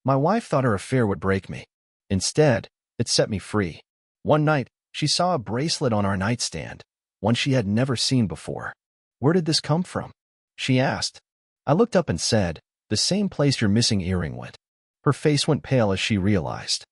My wife thought her affair would break me. Instead, it set me free. One night, she saw a bracelet on our nightstand, one she had never seen before. "Where did this come from?" she asked. I looked up and said, "The same place your missing earring went." Her face went pale as she realized.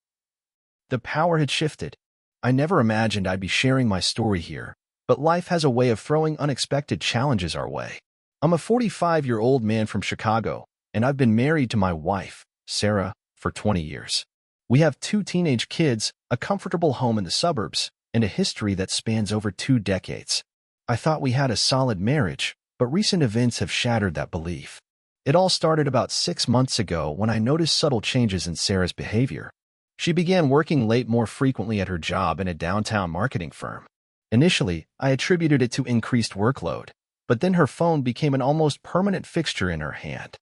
The power had shifted. I never imagined I'd be sharing my story here, but life has a way of throwing unexpected challenges our way. I'm a 45-year-old man from Chicago, and I've been married to my wife, Sarah, for 20 years. We have 2 teenage kids, a comfortable home in the suburbs, and a history that spans over 2 decades. I thought we had a solid marriage, but recent events have shattered that belief. It all started about 6 months ago when I noticed subtle changes in Sarah's behavior. She began working late more frequently at her job in a downtown marketing firm. Initially, I attributed it to increased workload, but then her phone became an almost permanent fixture in her hand.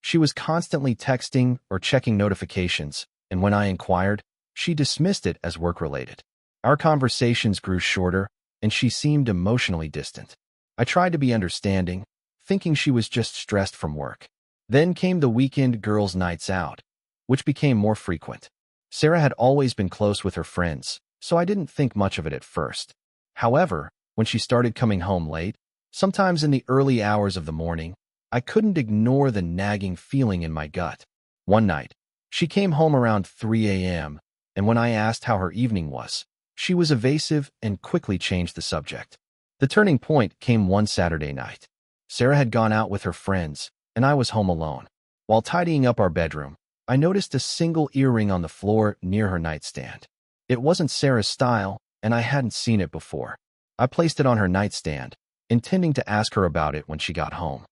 She was constantly texting or checking notifications, and when I inquired, she dismissed it as work-related. Our conversations grew shorter, and she seemed emotionally distant. I tried to be understanding, thinking she was just stressed from work. Then came the weekend girls' nights out, which became more frequent. Sarah had always been close with her friends, so I didn't think much of it at first. However, when she started coming home late, sometimes in the early hours of the morning, I couldn't ignore the nagging feeling in my gut. One night, she came home around 3 a.m., and when I asked how her evening was, she was evasive and quickly changed the subject. The turning point came one Saturday night. Sarah had gone out with her friends, and I was home alone. While tidying up our bedroom, I noticed a single earring on the floor near her nightstand. It wasn't Sarah's style, and I hadn't seen it before. I placed it on her nightstand, intending to ask her about it when she got home.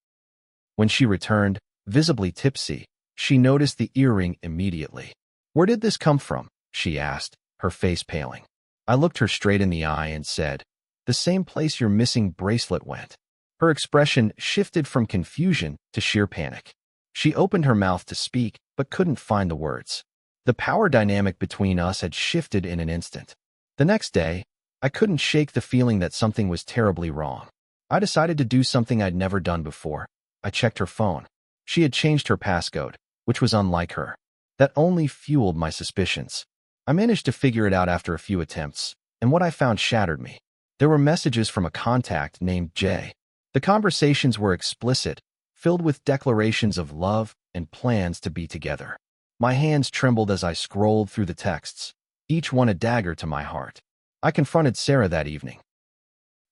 When she returned, visibly tipsy, she noticed the earring immediately. "Where did this come from?" she asked, her face paling. I looked her straight in the eye and said, "The same place your missing bracelet went." Her expression shifted from confusion to sheer panic. She opened her mouth to speak, but couldn't find the words. The power dynamic between us had shifted in an instant. The next day, I couldn't shake the feeling that something was terribly wrong. I decided to do something I'd never done before. I checked her phone. She had changed her passcode, which was unlike her. That only fueled my suspicions. I managed to figure it out after a few attempts, and what I found shattered me. There were messages from a contact named Jay. The conversations were explicit, filled with declarations of love and plans to be together. My hands trembled as I scrolled through the texts, each one a dagger to my heart. I confronted Sarah that evening.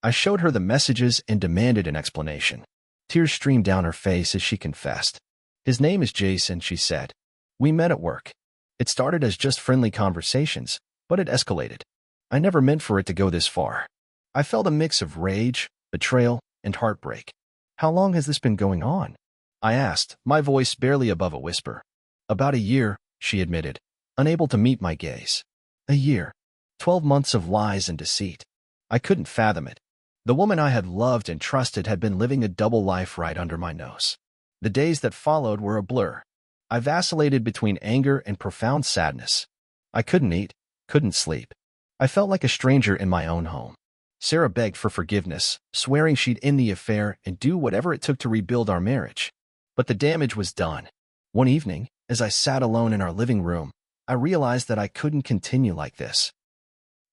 I showed her the messages and demanded an explanation. Tears streamed down her face as she confessed. "His name is Jason," she said. "We met at work. It started as just friendly conversations, but it escalated. I never meant for it to go this far." I felt a mix of rage, betrayal, and heartbreak. "How long has this been going on?" I asked, my voice barely above a whisper. "About a year," she admitted, unable to meet my gaze. A year. 12 months of lies and deceit. I couldn't fathom it. The woman I had loved and trusted had been living a double life right under my nose. The days that followed were a blur. I vacillated between anger and profound sadness. I couldn't eat, couldn't sleep. I felt like a stranger in my own home. Sarah begged for forgiveness, swearing she'd end the affair and do whatever it took to rebuild our marriage. But the damage was done. One evening, as I sat alone in our living room, I realized that I couldn't continue like this.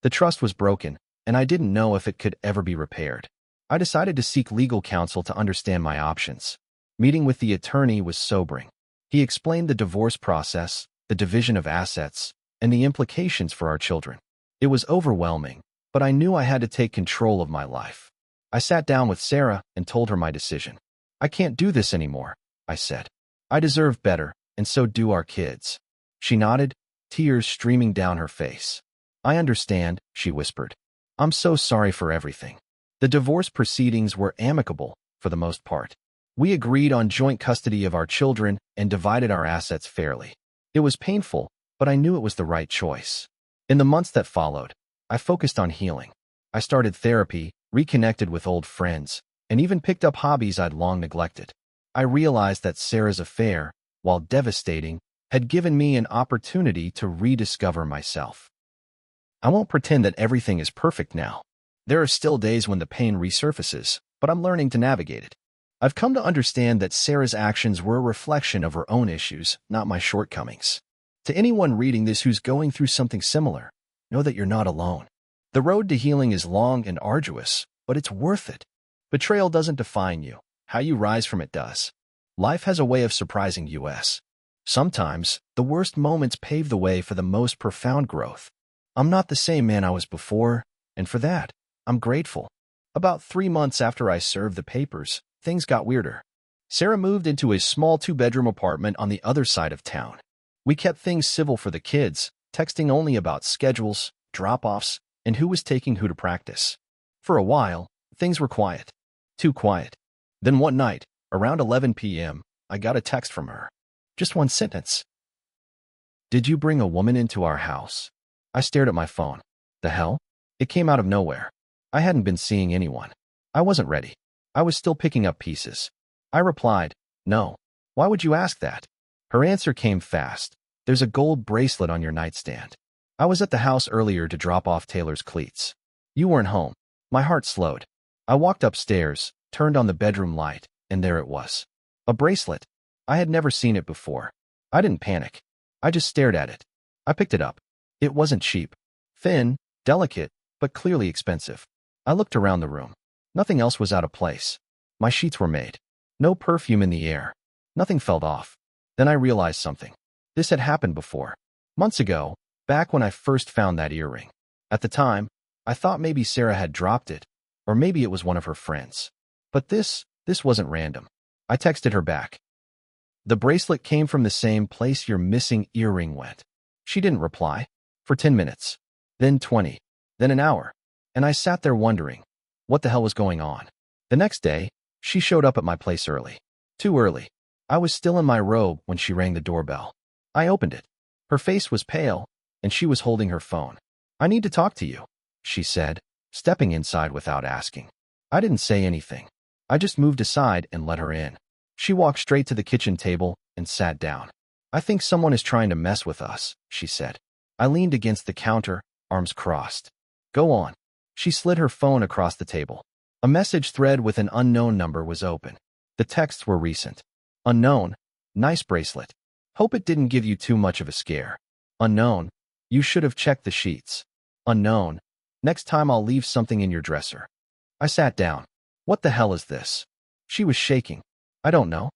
The trust was broken, and I didn't know if it could ever be repaired. I decided to seek legal counsel to understand my options. Meeting with the attorney was sobering. He explained the divorce process, the division of assets, and the implications for our children. It was overwhelming, but I knew I had to take control of my life. I sat down with Sarah and told her my decision. "I can't do this anymore," I said. "I deserve better, and so do our kids." She nodded, tears streaming down her face. "I understand," she whispered. "I'm so sorry for everything." The divorce proceedings were amicable, for the most part. We agreed on joint custody of our children and divided our assets fairly. It was painful, but I knew it was the right choice. In the months that followed, I focused on healing. I started therapy, reconnected with old friends, and even picked up hobbies I'd long neglected. I realized that Sarah's affair, while devastating, had given me an opportunity to rediscover myself. I won't pretend that everything is perfect now. There are still days when the pain resurfaces, but I'm learning to navigate it. I've come to understand that Sarah's actions were a reflection of her own issues, not my shortcomings. To anyone reading this who's going through something similar, know that you're not alone. The road to healing is long and arduous, but it's worth it. Betrayal doesn't define you. How you rise from it does. Life has a way of surprising us. Sometimes, the worst moments pave the way for the most profound growth. I'm not the same man I was before, and for that, I'm grateful. About 3 months after I served the papers, things got weirder. Sarah moved into a small 2-bedroom apartment on the other side of town. We kept things civil for the kids, texting only about schedules, drop-offs, and who was taking who to practice. For a while, things were quiet. Too quiet. Then one night, around 11 p.m., I got a text from her. Just one sentence. "Did you bring a woman into our house?" I stared at my phone. The hell? It came out of nowhere. I hadn't been seeing anyone. I wasn't ready. I was still picking up pieces. I replied, "No. Why would you ask that?" Her answer came fast. "There's a gold bracelet on your nightstand. I was at the house earlier to drop off Taylor's cleats. You weren't home." My heart slowed. I walked upstairs, turned on the bedroom light, and there it was. A bracelet. I had never seen it before. I didn't panic. I just stared at it. I picked it up. It wasn't cheap. Thin, delicate, but clearly expensive. I looked around the room. Nothing else was out of place. My sheets were made. No perfume in the air. Nothing felt off. Then I realized something. This had happened before. Months ago, back when I first found that earring. At the time, I thought maybe Sarah had dropped it, or maybe it was one of her friends. But this wasn't random. I texted her back. "The bracelet came from the same place your missing earring went." She didn't reply. For 10 minutes. Then 20. Then an hour. And I sat there wondering, what the hell was going on? The next day, she showed up at my place early. Too early. I was still in my robe when she rang the doorbell. I opened it. Her face was pale, and she was holding her phone. "I need to talk to you," she said, stepping inside without asking. I didn't say anything. I just moved aside and let her in. She walked straight to the kitchen table and sat down. "I think someone is trying to mess with us," she said. I leaned against the counter, arms crossed. "Go on." She slid her phone across the table. A message thread with an unknown number was open. The texts were recent. Unknown, "Nice bracelet. Hope it didn't give you too much of a scare." Unknown, "You should have checked the sheets." Unknown, "Next time I'll leave something in your dresser." I sat down. What the hell is this? She was shaking. "I don't know."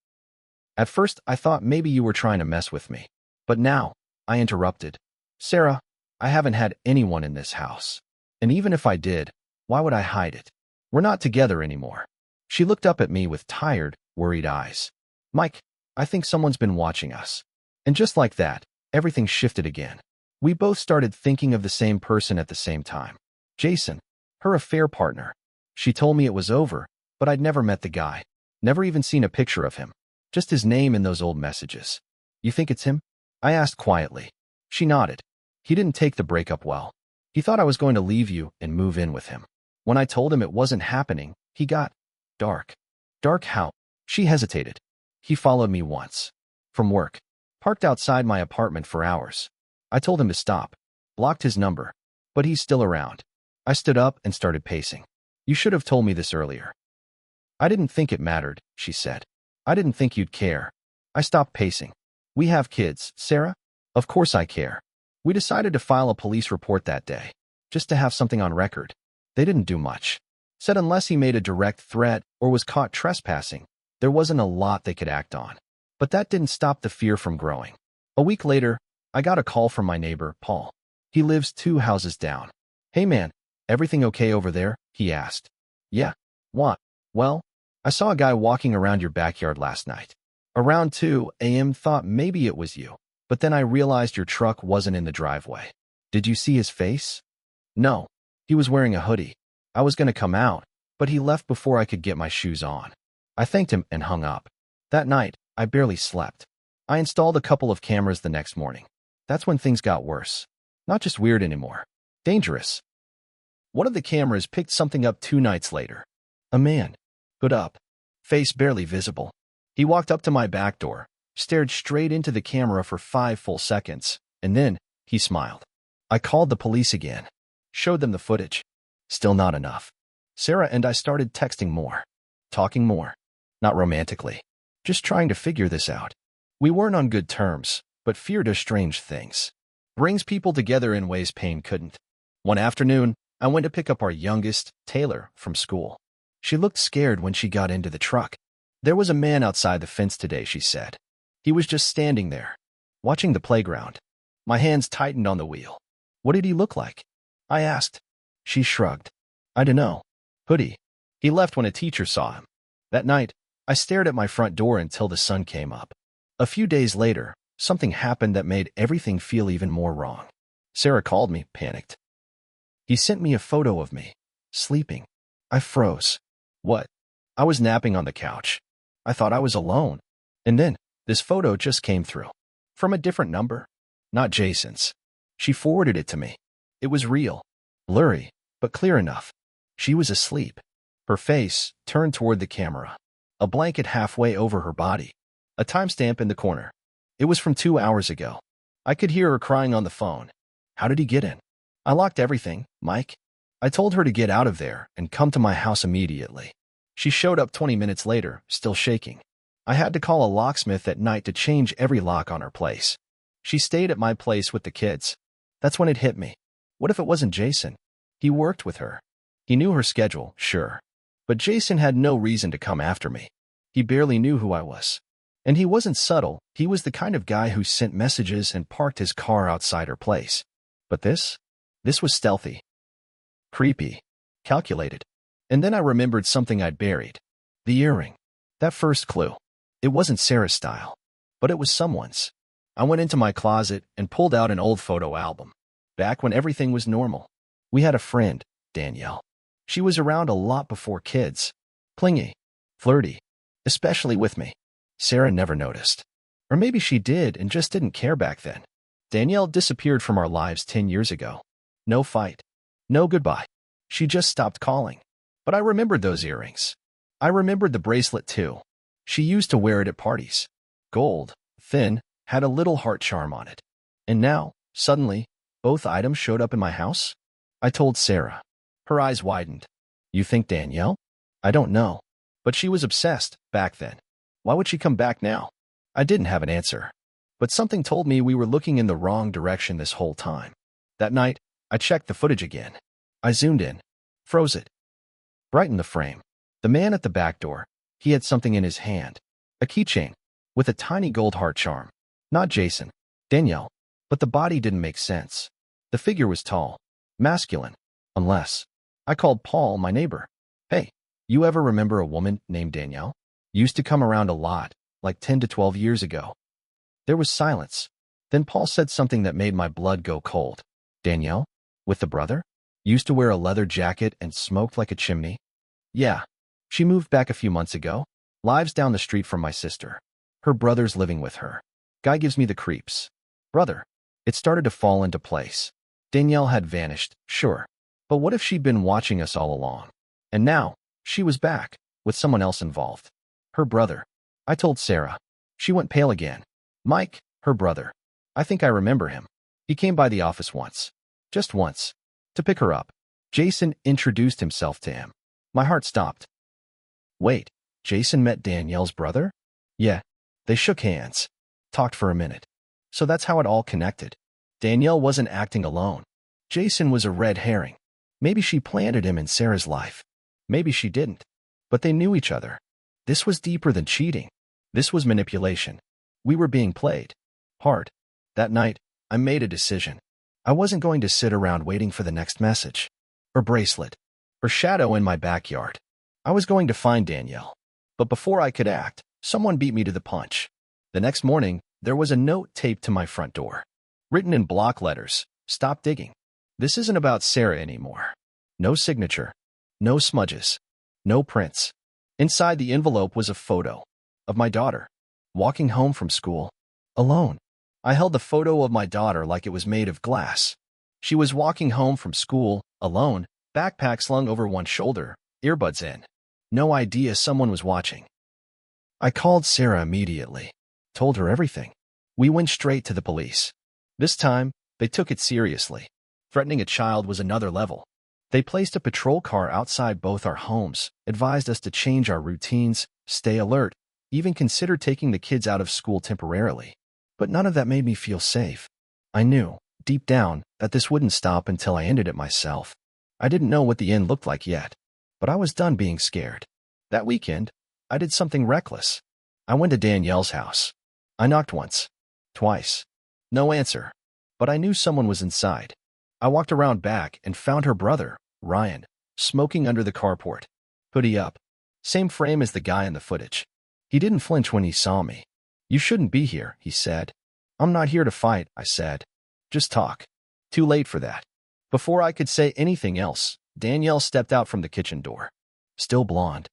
At first, I thought maybe you were trying to mess with me. But now, I interrupted. "Sarah, I haven't had anyone in this house. And even if I did, why would I hide it? We're not together anymore." She looked up at me with tired, worried eyes. "Mike, I think someone's been watching us." And just like that, everything shifted again. We both started thinking of the same person at the same time. Jason, her affair partner. She told me it was over, but I'd never met the guy. Never even seen a picture of him. Just his name in those old messages. "You think it's him?" I asked quietly. She nodded. "He didn't take the breakup well. He thought I was going to leave you and move in with him. When I told him it wasn't happening, he got dark." "Dark how?" She hesitated. "He followed me once. From work. Parked outside my apartment for hours. I told him to stop. Blocked his number. But he's still around." I stood up and started pacing. "You should have told me this earlier." "I didn't think it mattered," she said. "I didn't think you'd care." I stopped pacing. "We have kids, Sarah? Of course I care." We decided to file a police report that day, just to have something on record. They didn't do much. Said unless he made a direct threat or was caught trespassing, there wasn't a lot they could act on. But that didn't stop the fear from growing. A week later, I got a call from my neighbor, Paul. He lives 2 houses down. "Hey man, everything okay over there?" he asked. "Yeah. What?" "Well, I saw a guy walking around your backyard last night. Around 2 a.m. Thought maybe it was you. But then I realized your truck wasn't in the driveway." "Did you see his face?" "No. He was wearing a hoodie. I was going to come out, but he left before I could get my shoes on." I thanked him and hung up. That night, I barely slept. I installed a couple of cameras the next morning. That's when things got worse. Not just weird anymore. Dangerous. One of the cameras picked something up 2 nights later. A man. Hood up. Face barely visible. He walked up to my back door, stared straight into the camera for 5 full seconds, and then he smiled. I called the police again. Showed them the footage. Still not enough. Sarah and I started texting more. Talking more. Not romantically. Just trying to figure this out. We weren't on good terms, but fear does strange things. Brings people together in ways pain couldn't. One afternoon, I went to pick up our youngest, Taylor, from school. She looked scared when she got into the truck. There was a man outside the fence today, she said. He was just standing there, watching the playground. My hands tightened on the wheel. What did he look like? I asked. She shrugged. I dunno. Hoodie. He left when a teacher saw him. That night, I stared at my front door until the sun came up. A few days later, something happened that made everything feel even more wrong. Sarah called me, panicked. He sent me a photo of me, sleeping. I froze. What? I was napping on the couch. I thought I was alone. And then, this photo just came through. From a different number. Not Jason's. She forwarded it to me. It was real. Blurry, but clear enough. She was asleep. Her face turned toward the camera. A blanket halfway over her body. A timestamp in the corner. It was from 2 hours ago. I could hear her crying on the phone. How did he get in? I locked everything, Mike. I told her to get out of there and come to my house immediately. She showed up 20 minutes later, still shaking. I had to call a locksmith at night to change every lock on her place. She stayed at my place with the kids. That's when it hit me. What if it wasn't Jason? He worked with her. He knew her schedule, sure. But Jason had no reason to come after me. He barely knew who I was. And he wasn't subtle. He was the kind of guy who sent messages and parked his car outside her place. But this was stealthy. Creepy. Calculated. And then I remembered something I'd buried. The earring. That first clue. It wasn't Sarah's style. But it was someone's. I went into my closet and pulled out an old photo album. Back when everything was normal. We had a friend, Danielle. She was around a lot before kids. Clingy. Flirty. Especially with me. Sarah never noticed. Or maybe she did and just didn't care back then. Danielle disappeared from our lives 10 years ago. No fight. No goodbye. She just stopped calling. But I remembered those earrings. I remembered the bracelet too. She used to wear it at parties. Gold, thin, had a little heart charm on it. And now, suddenly, both items showed up in my house? I told Sarah. Her eyes widened. You think Danielle? I don't know. But she was obsessed back then. Why would she come back now? I didn't have an answer. But something told me we were looking in the wrong direction this whole time. That night, I checked the footage again. I zoomed in. Froze it. Brightened the frame. The man at the back door. He had something in his hand. A keychain. With a tiny gold heart charm. Not Jason. Danielle. But the body didn't make sense. The figure was tall. Masculine. Unless. I called Paul, my neighbor. Hey, you ever remember a woman named Danielle? Used to come around a lot, like 10 to 12 years ago. There was silence. Then Paul said something that made my blood go cold. Danielle? With the brother? Used to wear a leather jacket and smoked like a chimney? Yeah. She moved back a few months ago. Lives down the street from my sister. Her brother's living with her. Guy gives me the creeps. Brother. It started to fall into place. Danielle had vanished, sure. But what if she'd been watching us all along? And now, she was back, with someone else involved. Her brother. I told Sarah. She went pale again. Mike, her brother. I think I remember him. He came by the office once. Just once. To pick her up. Jason introduced himself to him. My heart stopped. Wait, Jason met Danielle's brother? Yeah. They shook hands. Talked for a minute. So that's how it all connected. Danielle wasn't acting alone. Jason was a red herring. Maybe she planted him in Sarah's life. Maybe she didn't. But they knew each other. This was deeper than cheating. This was manipulation. We were being played. Hard. That night, I made a decision. I wasn't going to sit around waiting for the next message. Or bracelet. Or shadow in my backyard. I was going to find Danielle. But before I could act, someone beat me to the punch. The next morning, there was a note taped to my front door. Written in block letters. Stop digging. This isn't about Sarah anymore. No signature. No smudges. No prints. Inside the envelope was a photo. Of my daughter. Walking home from school. Alone. I held the photo of my daughter like it was made of glass. She was walking home from school, alone, backpack slung over one shoulder, earbuds in. No idea someone was watching. I called Sarah immediately. Told her everything. We went straight to the police. This time, they took it seriously. Threatening a child was another level. They placed a patrol car outside both our homes, advised us to change our routines, stay alert, even consider taking the kids out of school temporarily. But none of that made me feel safe. I knew, deep down, that this wouldn't stop until I ended it myself. I didn't know what the end looked like yet, but I was done being scared. That weekend, I did something reckless. I went to Danielle's house. I knocked once, twice. No answer, but I knew someone was inside. I walked around back and found her brother, Ryan, smoking under the carport. Hoodie up. Same frame as the guy in the footage. He didn't flinch when he saw me. "You shouldn't be here," he said. "I'm not here to fight," I said. "Just talk." Too late for that. Before I could say anything else, Danielle stepped out from the kitchen door. Still blonde.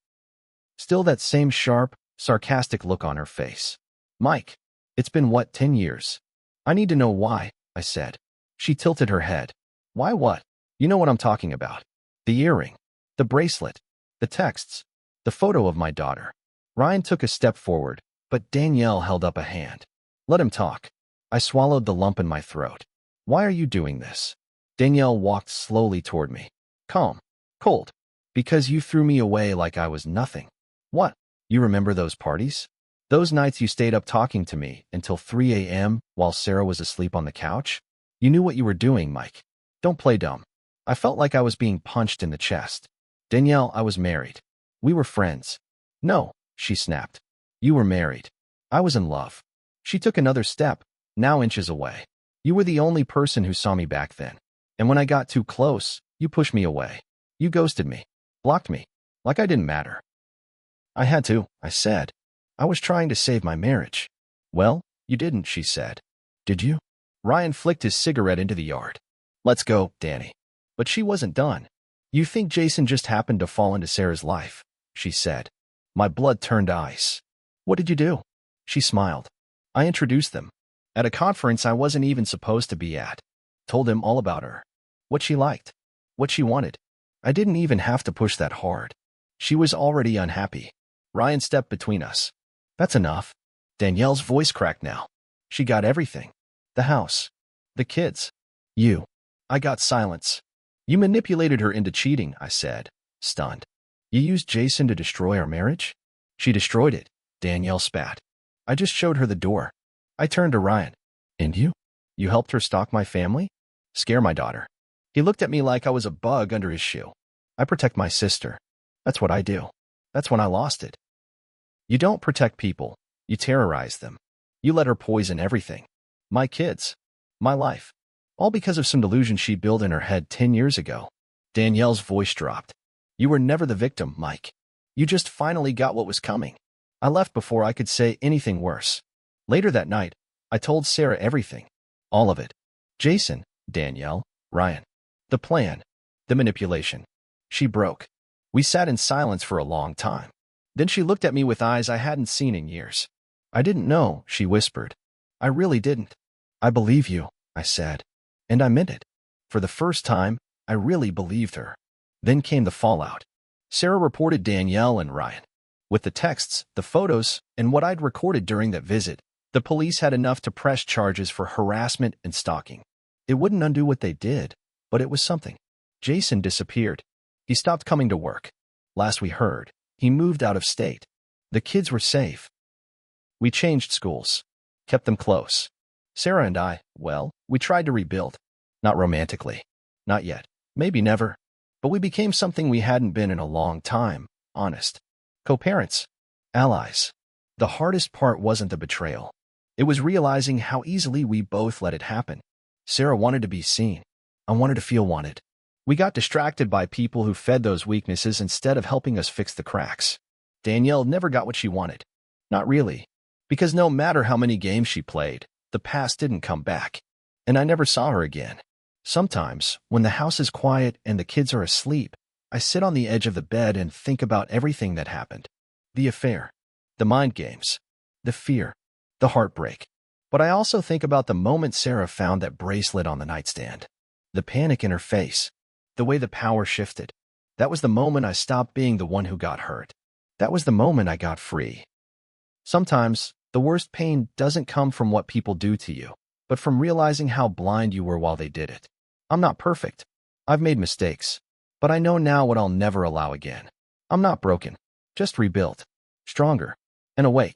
Still that same sharp, sarcastic look on her face. "Mike, it's been what, 10 years? I need to know why," I said. She tilted her head. "Why what?" "You know what I'm talking about. The earring, the bracelet, the texts, the photo of my daughter." Ryan took a step forward, but Danielle held up a hand. "Let him talk." I swallowed the lump in my throat. "Why are you doing this?" Danielle walked slowly toward me. Calm. Cold. "Because you threw me away like I was nothing." "What? You remember those parties? Those nights you stayed up talking to me until 3 a.m. while Sarah was asleep on the couch? You knew what you were doing, Mike. Don't play dumb." I felt like I was being punched in the chest. "Danielle, I was married. We were friends." "No," she snapped. "You were married. I was in love." She took another step, now inches away. "You were the only person who saw me back then. And when I got too close, you pushed me away. You ghosted me. Blocked me. Like I didn't matter." "I had to," I said. "I was trying to save my marriage." "Well, you didn't," she said. "Did you?" Ryan flicked his cigarette into the yard. "Let's go, Danny." But she wasn't done. "You think Jason just happened to fall into Sarah's life," she said. My blood turned ice. "What did you do?" She smiled. "I introduced them. At a conference I wasn't even supposed to be at. Told him all about her. What she liked. What she wanted. I didn't even have to push that hard. She was already unhappy." Ryan stepped between us. "That's enough." Danielle's voice cracked now. "She got everything. The house. The kids. You." I got silence. "You manipulated her into cheating," I said, stunned. "You used Jason to destroy our marriage?" "She destroyed it," Danielle spat. "I just showed her the door." I turned to Ryan. "And you? You helped her stalk my family? Scare my daughter?" He looked at me like I was a bug under his shoe. "I protect my sister. That's what I do. That's when I lost it." "You don't protect people. You terrorize them. You let her poison everything. My kids. My life. All because of some delusion she built in her head 10 years ago." Danielle's voice dropped. "You were never the victim, Mike. You just finally got what was coming." I left before I could say anything worse. Later that night, I told Sarah everything. All of it. Jason, Danielle, Ryan. The plan. The manipulation. She broke. We sat in silence for a long time. Then she looked at me with eyes I hadn't seen in years. "I didn't know," she whispered. "I really didn't." "I believe you," I said. And I meant it. For the first time, I really believed her. Then came the fallout. Sarah reported Danielle and Ryan. With the texts, the photos, and what I'd recorded during that visit, the police had enough to press charges for harassment and stalking. It wouldn't undo what they did, but it was something. Jason disappeared. He stopped coming to work. Last we heard, he moved out of state. The kids were safe. We changed schools. Kept them close. Sarah and I, well, we tried to rebuild. Not romantically. Not yet. Maybe never. But we became something we hadn't been in a long time. Honest. Co-parents. Allies. The hardest part wasn't the betrayal. It was realizing how easily we both let it happen. Sarah wanted to be seen. I wanted to feel wanted. We got distracted by people who fed those weaknesses instead of helping us fix the cracks. Danielle never got what she wanted. Not really. Because no matter how many games she played, the past didn't come back. And I never saw her again. Sometimes, when the house is quiet and the kids are asleep, I sit on the edge of the bed and think about everything that happened. The affair. The mind games. The fear. The heartbreak. But I also think about the moment Sarah found that bracelet on the nightstand. The panic in her face. The way the power shifted. That was the moment I stopped being the one who got hurt. That was the moment I got free. Sometimes, the worst pain doesn't come from what people do to you, but from realizing how blind you were while they did it. I'm not perfect. I've made mistakes. But I know now what I'll never allow again. I'm not broken, just rebuilt, stronger, and awake.